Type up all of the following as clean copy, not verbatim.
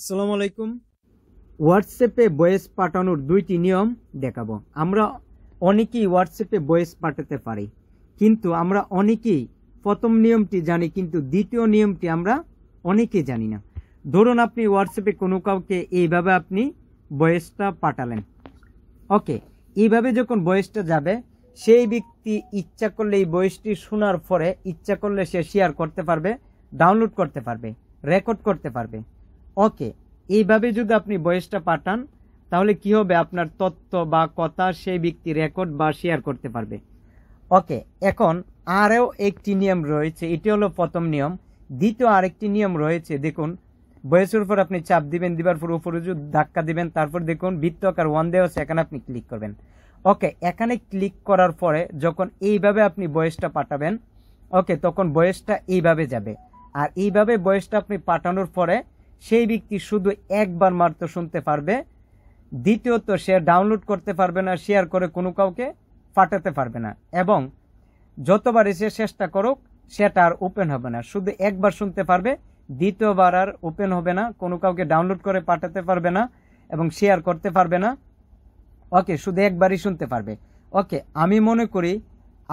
আসসালামু আলাইকুম। হোয়াটসঅ্যাপে ভয়েস পাঠানোর দুইটি নিয়ম দেখাবো। আমরা অনেকেই হোয়াটসঅ্যাপে ভয়েস পাঠাতে পারি, কিন্তু আমরা অনেকেই প্রথম নিয়মটি জানি, কিন্তু দ্বিতীয় নিয়মটি আমরা অনেকেই জানি না। ধরুন আপনি হোয়াটসঅ্যাপে কোনো কাউকে এইভাবে আপনি ভয়েসটা পাঠালেন। ওকে, এইভাবে যখন ভয়েসটা যাবে, সেই ব্যক্তি ইচ্ছা করলে এই ভয়েসটি শোনার পরে ইচ্ছা করলে সে শেয়ার করতে পারবে, ডাউনলোড করতে পারবে, রেকর্ড করতে পারবে। ওকে, এইভাবে যদি আপনি ভয়েসটা পাঠান, তাহলে কি হবে, আপনার তথ্য বা কথা সেই ব্যক্তি রেকর্ড বা শেয়ার করতে পারবে। ওকে, এখন আরও একটি নিয়ম রয়েছে, এটি হলো প্রথম নিয়ম। দ্বিতীয় আরেকটি নিয়ম রয়েছে, দেখুন ভয়েসের উপর আপনি চাপ দিবেন, দিবার পর উপরে ধাক্কা দিবেন, তারপর দেখুন বৃত্তাকার ওয়ান দেওয়া আছে, এখানে আপনি ক্লিক করবেন। ওকে, এখানে ক্লিক করার পরে যখন এইভাবে আপনি ভয়েসটা পাঠাবেন, ওকে, তখন ভয়েসটা এইভাবে যাবে। আর এইভাবে ভয়েসটা আপনি পাঠানোর পরে সেই ব্যক্তি শুধু একবার মাত্র শুনতে পারবে, দ্বিতীয়ত সে ডাউনলোড করতে পারবে না, শেয়ার করে কোনো কাউকে পাঠাতে পারবে না, এবং যতবার সে চেষ্টা করুক সেটা আর ওপেন হবে না। শুধু একবার শুনতে পারবে, দ্বিতীয়বার আর ওপেন হবে না, কোনো কাউকে ডাউনলোড করে পাঠাতে পারবে না এবং শেয়ার করতে পারবে না। ওকে, শুধু একবারই শুনতে পারবে। ওকে, আমি মনে করি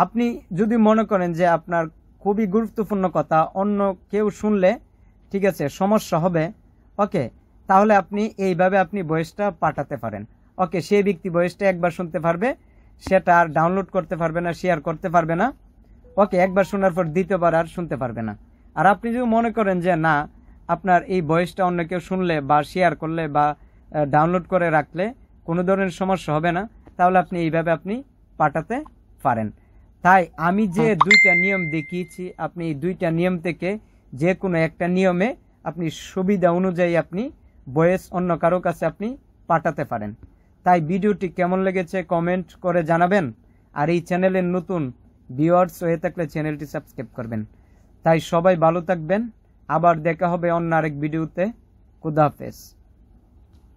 আপনি যদি মনে করেন যে আপনার খুবই গুরুত্বপূর্ণ কথা অন্য কেউ শুনলে ঠিক আছে সমস্যা হবে, ওকে, তাহলে আপনি এইভাবে আপনি ভয়েসটা পাঠাতে পারেন। ওকে, সেই ব্যক্তি ভয়েসটা একবার শুনতে পারবে, সেটা আর ডাউনলোড করতে পারবে না, শেয়ার করতে পারবে না। ওকে, একবার শোনার পর দ্বিতীয়বার আর শুনতে পারবে না। আর আপনি যদি মনে করেন যে না, আপনার এই ভয়েসটা অন্য কেউ শুনলে বা শেয়ার করলে বা ডাউনলোড করে রাখলে কোনো ধরনের সমস্যা হবে না, তাহলে আপনি এইভাবে আপনি পাঠাতে পারেন। তাই আমি যে দুইটা নিয়ম দেখিয়েছি, আপনি এই দুইটা নিয়ম থেকে যে কোনো একটা নিয়মে আপনি সুবিধা অনুযায়ী আপনি ভয়েস অন্য কারো কাছে আপনি পাঠাতে পারেন। তাই ভিডিওটি কেমন লেগেছে কমেন্ট করে জানাবেন, আর এই চ্যানেলের নতুন ভিউয়ার্স হয়ে থাকলে চ্যানেলটি সাবস্ক্রাইব করবেন। তাই সবাই ভালো থাকবেন, আবার দেখা হবে অন্য আরেক ভিডিওতে। খুদা হাফেজ।